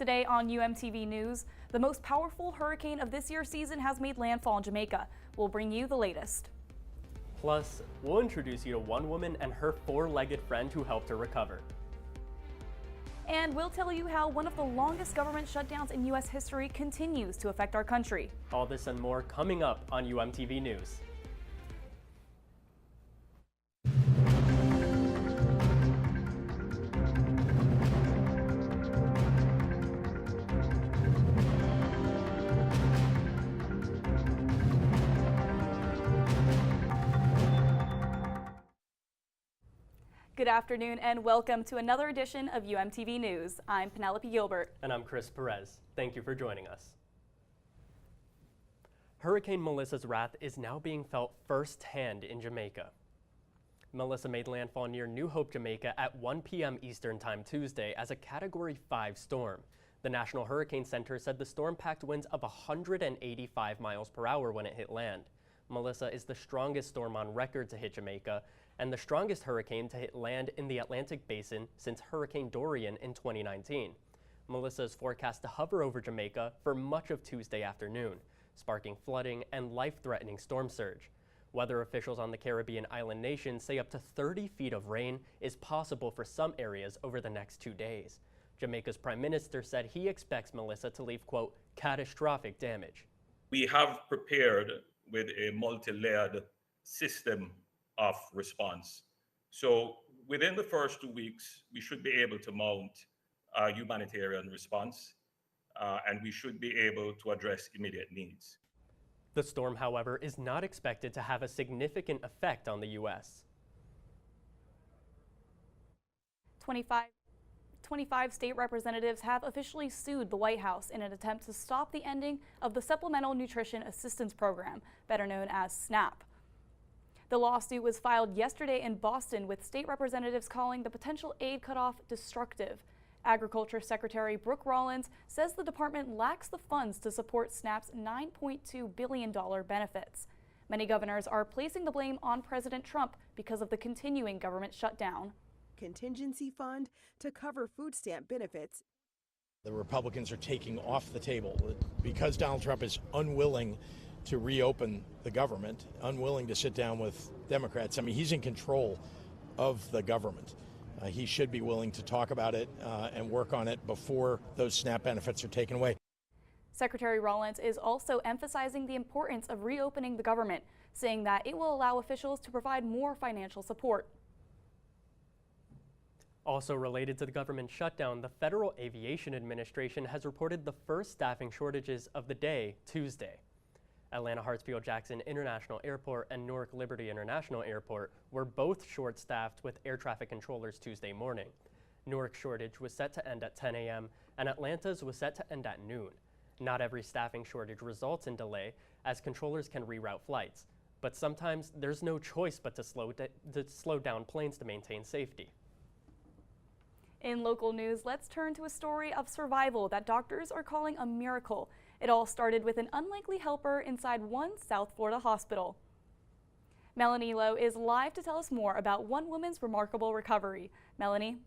Today on UMTV News, the most powerful hurricane of this year's season has made landfall in Jamaica. We'll bring you the latest. Plus, we'll introduce you to one woman and her four-legged friend who helped her recover. And we'll tell you how one of the longest government shutdowns in U.S. history continues to affect our country. All this and more coming up on UMTV News. Good afternoon and welcome to another edition of UMTV News. I'm Penelope Gilbert. And I'm Chris Perez. Thank you for joining us. Hurricane Melissa's wrath is now being felt firsthand in Jamaica. Melissa made landfall near New Hope, Jamaica at 1 p.m. Eastern Time Tuesday as a Category 5 storm. The National Hurricane Center said the storm packed winds of 185 miles per hour when it hit land. Melissa is the strongest storm on record to hit Jamaica and the strongest hurricane to hit land in the Atlantic Basin since Hurricane Dorian in 2019. Melissa is forecast to hover over Jamaica for much of Tuesday afternoon, sparking flooding and life-threatening storm surge. Weather officials on the Caribbean island nation say up to 30 feet of rain is possible for some areas over the next 2 days. Jamaica's Prime Minister said he expects Melissa to leave, quote, catastrophic damage. We have prepared with a multi-layered system of response. So within the first 2 weeks, we should be able to mount a humanitarian response, and we should be able to address immediate needs. The storm, however, is not expected to have a significant effect on the U.S. 25 state representatives have officially sued the White House in an attempt to stop the ending of the Supplemental Nutrition Assistance Program, better known as SNAP. The lawsuit was filed yesterday in Boston, with state representatives calling the potential aid cutoff destructive. Agriculture Secretary Brooke Rollins says the department lacks the funds to support SNAP's $9.2 billion benefits. Many governors are placing the blame on President Trump because of the continuing government shutdown. Contingency fund to cover food stamp benefits. The Republicans are taking off the table because Donald Trump is unwilling to reopen the government, unwilling to sit down with Democrats. I mean, he's in control of the government. He should be willing to talk about it and work on it before those SNAP benefits are taken away. Secretary Rollins is also emphasizing the importance of reopening the government, saying that it will allow officials to provide more financial support. Also related to the government shutdown, the Federal Aviation Administration has reported the first staffing shortages of the day Tuesday. Atlanta Hartsfield-Jackson International Airport and Newark Liberty International Airport were both short-staffed with air traffic controllers Tuesday morning. Newark's shortage was set to end at 10 a.m. and Atlanta's was set to end at noon. Not every staffing shortage results in delay, as controllers can reroute flights. But sometimes there's no choice but to slow down planes to maintain safety. In local news, let's turn to a story of survival that doctors are calling a miracle. It all started with an unlikely helper inside one South Florida hospital. Melanie Lowe is live to tell us more about one woman's remarkable recovery. Melanie?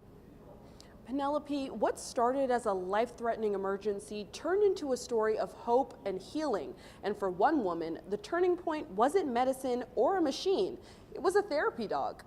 Penelope, what started as a life-threatening emergency turned into a story of hope and healing. And for one woman, the turning point wasn't medicine or a machine. It was a therapy dog.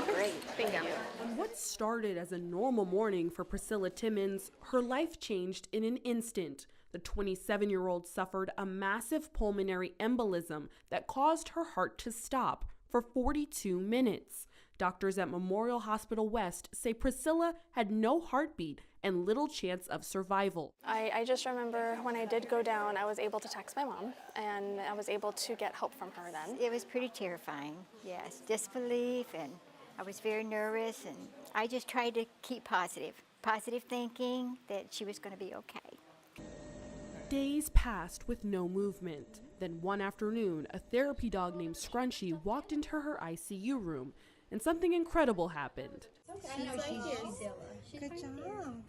Great. Thank you. And what started as a normal morning for Priscilla Timmons, her life changed in an instant. The 27-year-old suffered a massive pulmonary embolism that caused her heart to stop for 42 minutes. Doctors at Memorial Hospital West say Priscilla had no heartbeat and little chance of survival. I just remember when I did go down, I was able to text my mom, and I was able to get help from her then. It was pretty terrifying, yes. Disbelief, and I was very nervous, and I just tried to keep positive thinking that she was going to be okay. Days passed with no movement. Then one afternoon, a therapy dog named Scrunchy walked into her ICU room, and something incredible happened. Good job.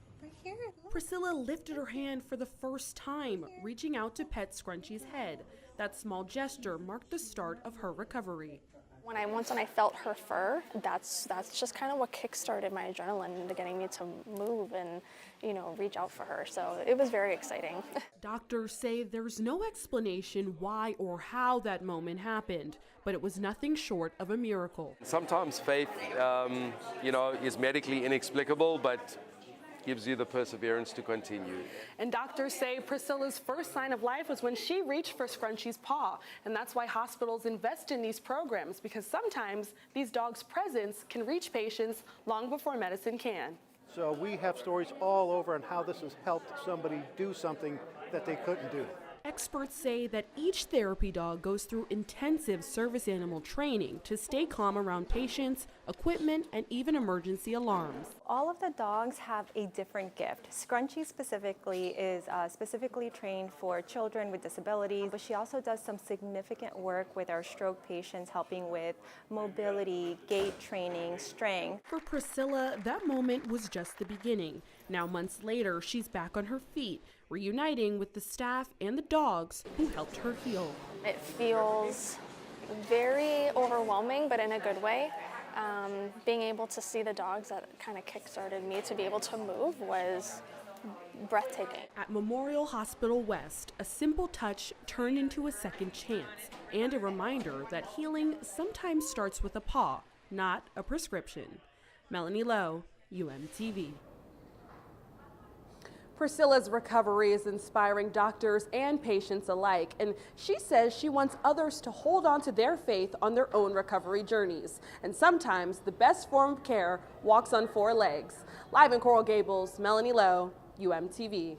Priscilla lifted her hand for the first time, reaching out to pet Scrunchy's head. That small gesture marked the start of her recovery. Once when I felt her fur, that's just kind of what kickstarted my adrenaline into getting me to move and, reach out for her. So it was very exciting. Doctors say there's no explanation why or how that moment happened, but it was nothing short of a miracle. Sometimes faith, is medically inexplicable, but gives you the perseverance to continue. And doctors say Priscilla's first sign of life was when she reached for Scrunchy's paw. And that's why hospitals invest in these programs, because sometimes these dogs' presence can reach patients long before medicine can. So we have stories all over on how this has helped somebody do something that they couldn't do. Experts say that each therapy dog goes through intensive service animal training to stay calm around patients, equipment, and even emergency alarms. All of the dogs have a different gift. Scrunchy specifically is specifically trained for children with disabilities, but she also does some significant work with our stroke patients, helping with mobility, gait training, strength. For Priscilla, that moment was just the beginning. Now, months later, she's back on her feet, reuniting with the staff and the dogs who helped her heal. It feels very overwhelming, but in a good way. Being able to see the dogs that kind of kickstarted me to be able to move was breathtaking. At Memorial Hospital West, a simple touch turned into a second chance and a reminder that healing sometimes starts with a paw, not a prescription. Melanie Lowe, UMTV. Priscilla's recovery is inspiring doctors and patients alike, and she says she wants others to hold on to their faith on their own recovery journeys. And sometimes the best form of care walks on four legs. Live in Coral Gables, Melanie Lowe, UMTV.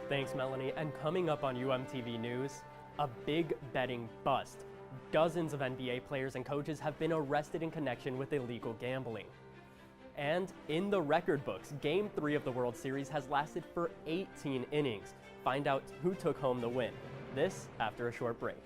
Thanks, Melanie. And coming up on UMTV News, a big betting bust. Dozens of NBA players and coaches have been arrested in connection with illegal gambling. And in the record books, Game 3 of the World Series has lasted for 18 innings. Find out who took home the win. This after a short break.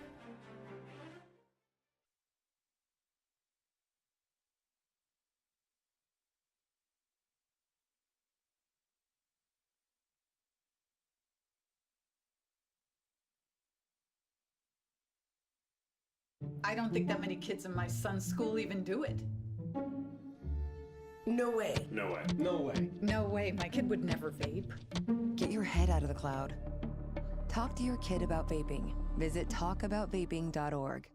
I don't think that many kids in my son's school even do it. No way. No way. No way. No way, my kid would never vape. Get your head out of the cloud. Talk to your kid about vaping. Visit talkaboutvaping.org.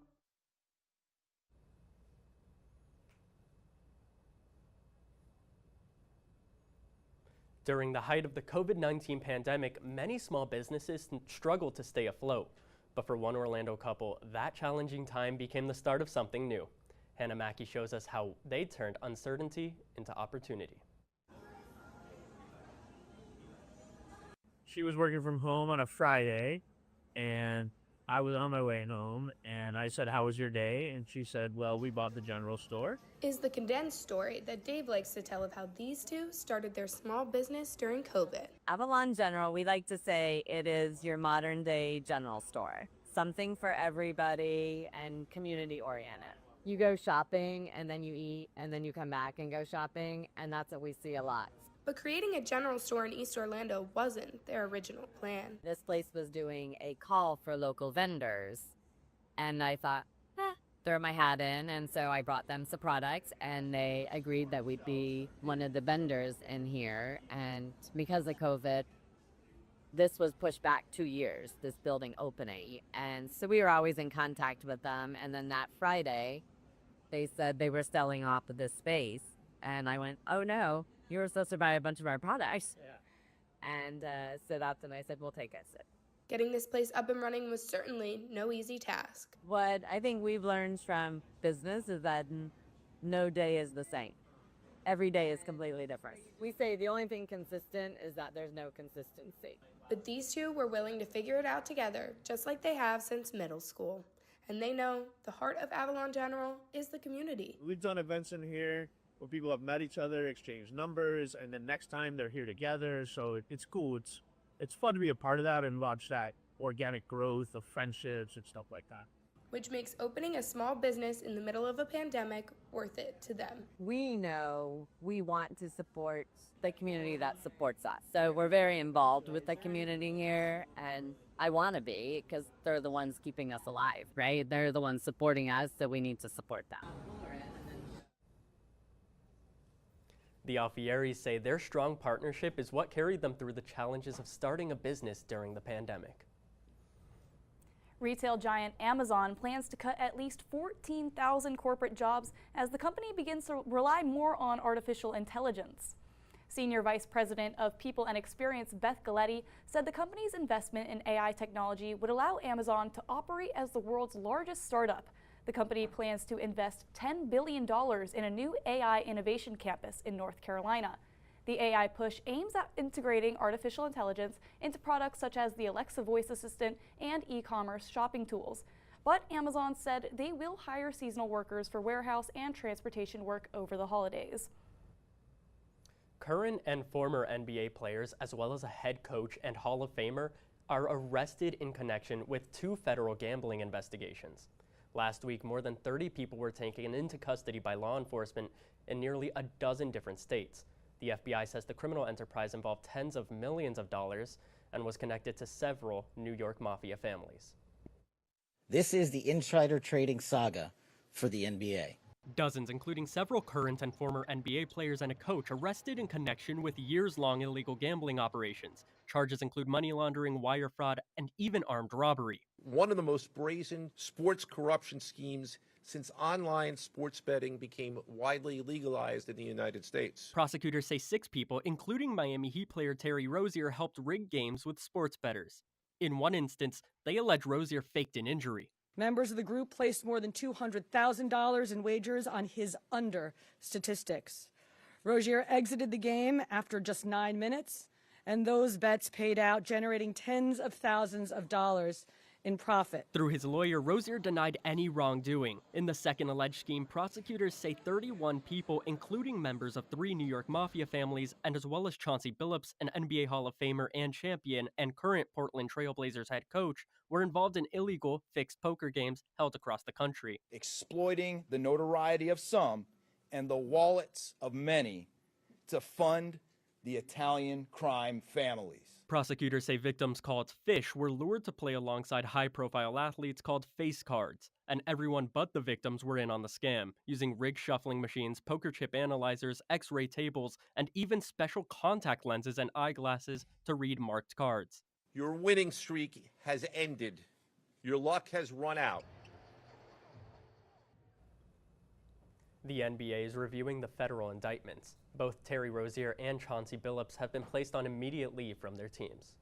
During the height of the COVID-19 pandemic, many small businesses struggled to stay afloat. But for one Orlando couple, that challenging time became the start of something new. Hannah Mackey shows us how they turned uncertainty into opportunity. She was working from home on a Friday, and I was on my way home, and I said, "How was your day?" And she said, "Well, we bought the general store." Is the condensed story that Dave likes to tell of how these two started their small business during COVID. Avalon General, we like to say it is your modern day general store. Something for everybody and community oriented. You go shopping and then you eat and then you come back and go shopping, and that's what we see a lot. But creating a general store in East Orlando wasn't their original plan. This place was doing a call for local vendors, and I thought, throw my hat in, and so I brought them some products, and they agreed that we'd be one of the vendors in here. And because of COVID, this was pushed back 2 years, this building opening, and so we were always in contact with them. And then that Friday, they said they were selling off of this space, and I went, "Oh no, you were supposed to buy a bunch of our products." Yeah. And so that's when I said, "We'll take it." Getting this place up and running was certainly no easy task. What I think we've learned from business is that no day is the same. Every day is completely different. We say the only thing consistent is that there's no consistency. But these two were willing to figure it out together, just like they have since middle school. And they know the heart of Avalon General is the community. We've done events in here where people have met each other, exchanged numbers, and then next time they're here together. So it's cool. It's fun to be a part of that and watch that organic growth of friendships and stuff like that. Which makes opening a small business in the middle of a pandemic worth it to them. We know we want to support the community that supports us. So we're very involved with the community here, and I want to be, because they're the ones keeping us alive, right? They're the ones supporting us, so we need to support them. The Alfieris say their strong partnership is what carried them through the challenges of starting a business during the pandemic. Retail giant Amazon plans to cut at least 14,000 corporate jobs as the company begins to rely more on artificial intelligence. Senior Vice President of People and Experience Beth Galletti said the company's investment in AI technology would allow Amazon to operate as the world's largest startup. The company plans to invest $10 billion in a new AI innovation campus in North Carolina. The AI push aims at integrating artificial intelligence into products such as the Alexa voice assistant and e-commerce shopping tools. But Amazon said they will hire seasonal workers for warehouse and transportation work over the holidays. Current and former NBA players, as well as a head coach and Hall of Famer, are arrested in connection with 2 federal gambling investigations. Last week, more than 30 people were taken into custody by law enforcement in nearly a dozen different states. The FBI says the criminal enterprise involved tens of millions of dollars and was connected to several New York mafia families. This is the insider trading saga for the NBA. Dozens, including several current and former NBA players and a coach, arrested in connection with years-long illegal gambling operations. Charges include money laundering, wire fraud, and even armed robbery. One of the most brazen sports corruption schemes since online sports betting became widely legalized in the United States. Prosecutors say 6 people, including Miami Heat player Terry Rozier, helped rig games with sports bettors. In one instance, they allege Rozier faked an injury. Members of the group placed more than $200,000 in wagers on his under statistics. Rozier exited the game after just 9 minutes, and those bets paid out, generating tens of thousands of dollars in profit. Through his lawyer, Rozier denied any wrongdoing. In the second alleged scheme, prosecutors say 31 people, including members of 3 New York mafia families, and as well as Chauncey Billups, an NBA Hall of Famer and champion, and current Portland Trail Blazers head coach, were involved in illegal fixed poker games held across the country. Exploiting the notoriety of some and the wallets of many to fund the Italian crime families. Prosecutors say victims called Fish were lured to play alongside high-profile athletes called face cards, and everyone but the victims were in on the scam, using rigged shuffling machines, poker chip analyzers, x-ray tables, and even special contact lenses and eyeglasses to read marked cards. Your winning streak has ended. Your luck has run out. The NBA is reviewing the federal indictments. Both Terry Rozier and Chauncey Billups have been placed on immediate leave from their teams.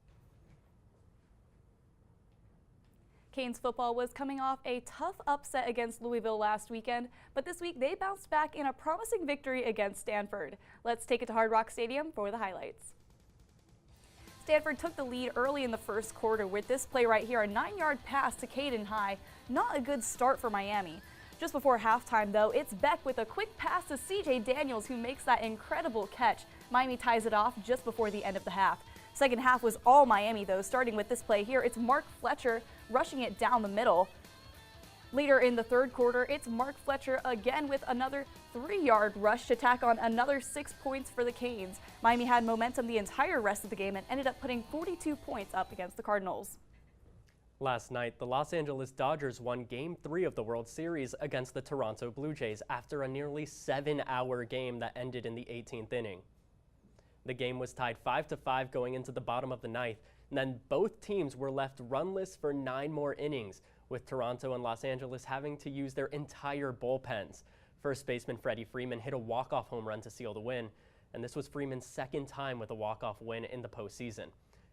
Canes football was coming off a tough upset against Louisville last weekend, but this week they bounced back in a promising victory against Stanford. Let's take it to Hard Rock Stadium for the highlights. Stanford took the lead early in the first quarter with this play right here, a 9-yard pass to Caden High. Not a good start for Miami. Just before halftime, though, it's Beck with a quick pass to CJ Daniels, who makes that incredible catch. Miami ties it off just before the end of the half. Second half was all Miami, though, starting with this play here. It's Mark Fletcher rushing it down the middle. Later in the third quarter, it's Mark Fletcher again with another 3-yard rush to tack on another 6 points for the Canes. Miami had momentum the entire rest of the game and ended up putting 42 points up against the Cardinals. Last night, the Los Angeles Dodgers won Game 3 of the World Series against the Toronto Blue Jays after a nearly 7-hour game that ended in the 18th inning. The game was tied 5-5 going into the bottom of the ninth, and then both teams were left runless for 9 more innings, with Toronto and Los Angeles having to use their entire bullpens. First baseman Freddie Freeman hit a walk-off home run to seal the win, and this was Freeman's second time with a walk-off win in the postseason.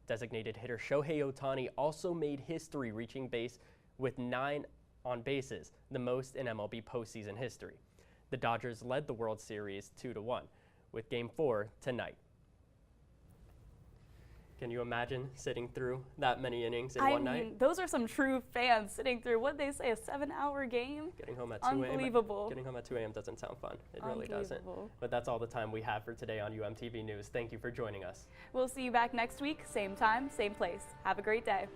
Designated hitter Shohei Ohtani also made history, reaching base with 9 on bases, the most in MLB postseason history. The Dodgers led the World Series 2-1, with Game 4 tonight. Can you imagine sitting through that many innings in one night? Those are some true fans sitting through, what they say, a 7-hour game? Getting home at 2 a.m. Unbelievable. Getting home at 2 a.m. doesn't sound fun. It really doesn't. But that's all the time we have for today on UMTV News. Thank you for joining us. We'll see you back next week, same time, same place. Have a great day.